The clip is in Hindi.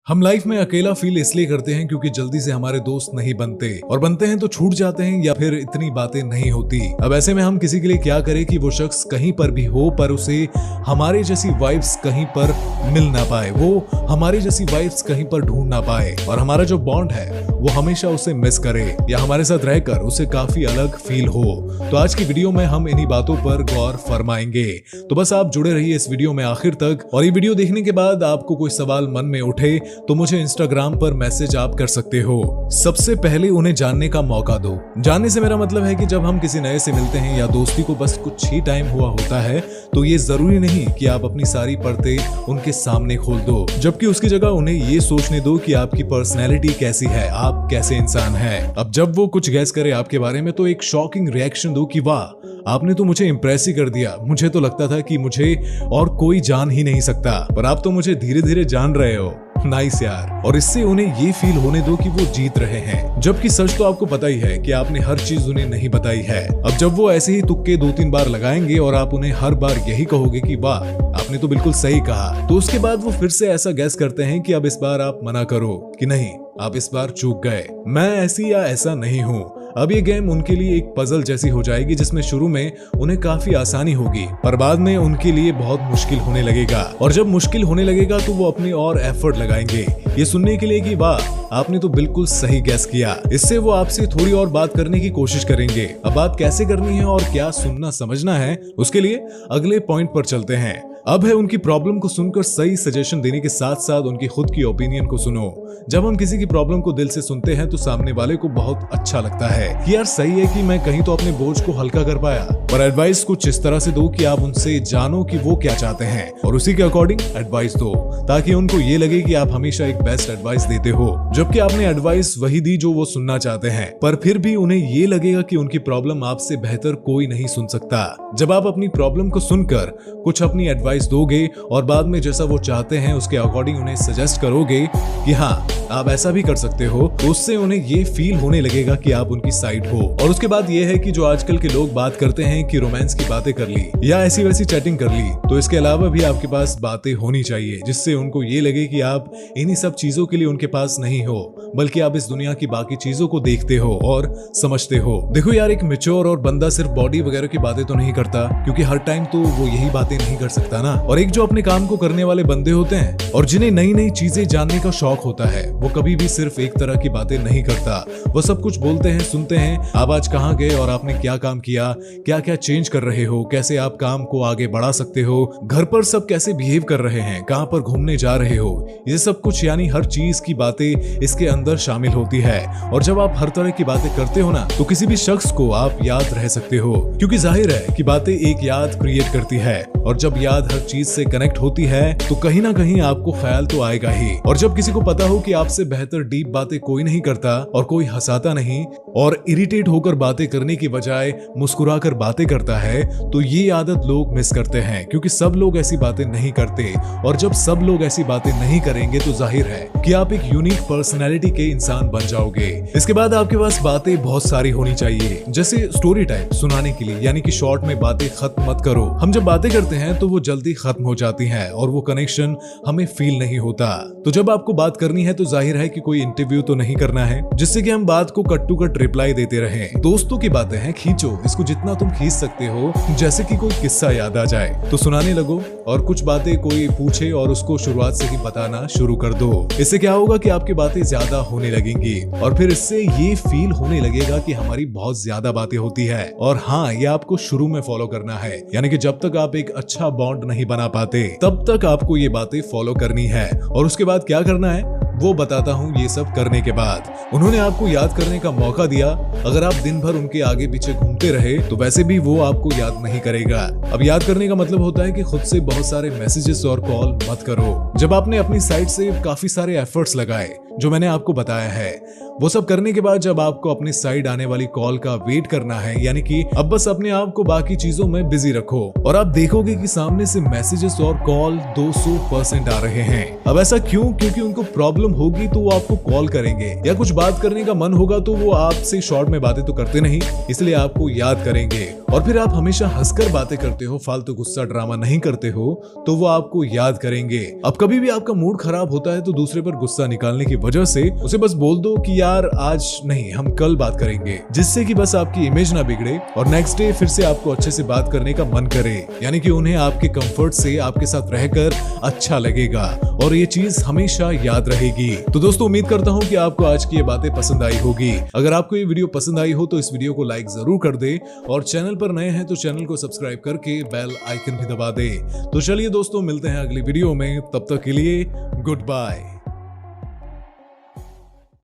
हम लाइफ में अकेला फील इसलिए करते हैं क्योंकि जल्दी से हमारे दोस्त नहीं बनते और बनते हैं तो छूट जाते हैं या फिर इतनी बातें नहीं होती। अब ऐसे में हम किसी के लिए क्या करें कि वो शख्स कहीं पर भी हो पर उसे हमारे जैसी वाइब्स कहीं पर मिल ना पाए, वो हमारी जैसी वाइब्स कहीं पर ढूंढ ना पाए और हमारा जो बॉन्ड है वो हमेशा उसे मिस करे या हमारे साथ रहकर उसे काफी अलग फील हो। तो आज की वीडियो में हम इन्हीं बातों पर गौर फरमाएंगे। तो बस आप जुड़े रहिए इस वीडियो में आखिर तक और ये वीडियो देखने के बाद आपको कोई सवाल मन में उठे तो मुझे इंस्टाग्राम पर मैसेज आप कर सकते हो। सबसे पहले उन्हें जानने का मौका दो। जानने से मेरा मतलब है कि जब हम किसी नए से मिलते हैं या दोस्ती को बस कुछ ही टाइम हुआ होता है तो ये जरूरी नहीं कि आप अपनी सारी परतें उनके सामने खोल दो, जबकि उसकी जगह उन्हें ये सोचने दो कि आपकी पर्सनैलिटी कैसी है, आप कैसे इंसान हैं। अब जब वो कुछ गैस करे आपके बारे में तो एक शॉकिंग रिएक्शन दो कि वाह, आपने तो मुझे इम्प्रेस ही कर दिया, मुझे तो लगता था कि मुझे और कोई जान ही नहीं सकता, पर आप तो मुझे धीरे धीरे जान रहे हो। नाइस यार। और इससे उन्हें ये फील होने दो कि वो जीत रहे हैं, जबकि सच तो आपको पता ही है कि आपने हर चीज उन्हें नहीं बताई है। अब जब वो ऐसे ही तुक्के 2-3 बार लगाएंगे और आप उन्हें हर बार यही कहोगे कि वाह, आपने तो बिल्कुल सही कहा, तो उसके बाद वो फिर से ऐसा गैस करते हैं कि अब इस बार आप मना करो कि नहीं, आप इस बार चूक गए, मैं ऐसी या ऐसा नहीं हूँ। अब ये गेम उनके लिए एक पजल जैसी हो जाएगी जिसमें शुरू में उन्हें काफी आसानी होगी पर बाद में उनके लिए बहुत मुश्किल होने लगेगा और जब मुश्किल होने लगेगा तो वो अपनी और एफर्ट लगाएंगे ये सुनने के लिए कि वाह, आपने तो बिल्कुल सही गैस किया। इससे वो आपसे थोड़ी और बात करने की कोशिश करेंगे। अब बात कैसे करनी है और क्या सुनना समझना है, उसके लिए अगले पॉइंट पर चलते हैं। अब है उनकी प्रॉब्लम को सुनकर सही सजेशन देने के साथ साथ उनकी खुद की ओपिनियन को सुनो। जब हम किसी की प्रॉब्लम को दिल से सुनते हैं तो सामने वाले को बहुत अच्छा लगता है कि यार सही है कि मैं कहीं तो अपने बोझ को हल्का कर पाया। पर एडवाइस कुछ इस तरह से दो कि आप उनसे जानो कि वो क्या चाहते हैं और उसी के अकॉर्डिंग एडवाइस दो, ताकि उनको ये लगे कि आप हमेशा एक बेस्ट एडवाइस देते हो, जबकि आपने एडवाइस वही दी जो वो सुनना चाहते हैं। पर फिर भी उन्हें ये लगेगा कि उनकी प्रॉब्लम आपसे बेहतर कोई नहीं सुन सकता। जब आप अपनी प्रॉब्लम को सुनकर कुछ अपनी एडवाइस दोगे और बाद में जैसा वो चाहते हैं उसके अकॉर्डिंग उन्हें सजेस्ट करोगे कि हाँ, आप ऐसा भी कर सकते हो, तो उससे उन्हें ये फील होने लगेगा कि आप उनकी साइड हो। और उसके बाद ये है कि जो आजकल के लोग बात करते हैं कि रोमांस की बातें कर ली या ऐसी वैसी चैटिंग कर ली, तो इसके अलावा भी आपके पास बातें होनी चाहिए जिससे उनको ये लगे कि आप इन्हीं सब चीजों के लिए उनके पास नहीं हो, बल्कि आप इस दुनिया की बाकी चीजों को देखते हो और समझते हो। देखो यार, एक मैच्योर और बंदा सिर्फ बॉडी वगैरह की बातें तो नहीं करता, क्योंकि हर टाइम तो वो यही बातें नहीं कर सकता ना। और एक जो अपने काम को करने वाले बंदे होते हैं और जिन्हें नई नई चीजें जानने का शौक होता है, वो कभी भी सिर्फ एक तरह की बातें नहीं करता। वो सब कुछ बोलते हैं, सुनते हैं, आप आज कहाँ गए और आपने क्या काम किया, क्या क्या चेंज कर रहे हो, कैसे आप काम को आगे बढ़ा सकते हो, घर पर सब कैसे बिहेव कर रहे हैं, कहाँ पर घूमने जा रहे हो, ये सब कुछ यानी हर चीज की बातें इसके अंदर शामिल होती है। और जब आप हर तरह की बातें करते हो ना, तो किसी भी शख्स को आप याद रह सकते हो, क्योंकि जाहिर है कि बातें एक याद क्रिएट करती है और जब याद हर चीज से कनेक्ट होती है तो कहीं ना कहीं आपको ख्याल तो आएगा ही। और जब किसी को पता हो कि आपसे बेहतर डीप बातें कोई नहीं करता और कोई हंसाता नहीं और इरिटेट होकर बातें करने की बजाय मुस्कुराकर बातें करता है, तो ये आदत लोग मिस करते हैं, क्योंकि सब लोग ऐसी बातें नहीं करते। और जब सब लोग ऐसी बातें नहीं करेंगे तो जाहिर है कि आप एक यूनिक पर्सनैलिटी के इंसान बन जाओगे। इसके बाद आपके पास बातें बहुत सारी होनी चाहिए, जैसे स्टोरी टाइप सुनाने के लिए, यानी कि शॉर्ट में बातें खत्म मत करो। हम जब बातें करते हैं तो वो जल्दी खत्म हो जाती हैं और वो कनेक्शन हमें फील नहीं होता। तो जब आपको बात करनी है तो जाहिर है कि कोई इंटरव्यू तो नहीं करना है जिससे कि हम बात को कट टू कट रिप्लाई देते रहें। दोस्तों की बातें हैं, खींचो इसको जितना तुम खींच सकते हो, जैसे कि कोई किस्सा याद आ जाए तो सुनाने लगो और कुछ बातें कोई पूछे और उसको शुरुआत से ही बताना शुरू कर दो। इससे क्या होगा कि आपकी बातें ज्यादा होने लगेंगी और फिर इससे ये फील होने लगेगा कि हमारी बहुत ज्यादा बातें होती है। और हाँ, ये आपको शुरू में फॉलो करना है, यानी कि जब तक आप एक अच्छा बॉन्ड नहीं बना पाते तब तक आपको ये बातें फॉलो करनी है। और उसके बाद क्या करना है वो बताता हूँ। ये सब करने के बाद उन्होंने आपको याद करने का मौका दिया। अगर आप दिन भर उनके आगे पीछे घूमते रहे तो वैसे भी वो आपको याद नहीं करेगा। अब याद करने का मतलब होता है कि खुद से बहुत सारे मैसेजेस और कॉल मत करो। जब आपने अपनी साइड से काफी सारे एफर्ट्स लगाए जो मैंने आपको बताया है, वो सब करने के बाद जब आपको अपनी साइड आने वाली कॉल का वेट करना है, यानी कि अब बस अपने आप को बाकी चीजों में बिजी रखो और आप देखोगे कि सामने से मैसेजेस और कॉल 200% आ रहे हैं। अब ऐसा क्यों? क्योंकि उनको प्रॉब्लम होगी तो वो आपको कॉल करेंगे, या कुछ बात करने का मन होगा तो वो आपसे शॉर्ट में बातें तो करते नहीं, इसलिए आपको याद करेंगे। और फिर आप हमेशा हंसकर बातें करते हो, फालतू गुस्सा ड्रामा नहीं करते हो, तो वो आपको याद करेंगे। अब कभी भी आपका मूड खराब होता है तो दूसरे पर गुस्सा निकालने की वजह से उसे बस बोल दो कि यार आज नहीं, हम कल बात करेंगे, जिससे कि बस आपकी इमेज ना बिगड़े और नेक्स्ट डे फिर से आपको अच्छे से बात करने का मन करे। यानी कि उन्हें आपके कंफर्ट से आपके साथ रहकर अच्छा लगेगा और ये चीज हमेशा याद रहेगी। तो दोस्तों, उम्मीद करता हूँ कि आपको आज की ये बातें पसंद आई होगी। अगर आपको ये वीडियो पसंद आई हो तो इस वीडियो को लाइक जरूर कर दे और चैनल पर नए हैं तो चैनल को सब्सक्राइब करके बेल आइकन भी दबा दे। तो चलिए दोस्तों, मिलते हैं अगली वीडियो में, तब तक के लिए गुड बाय।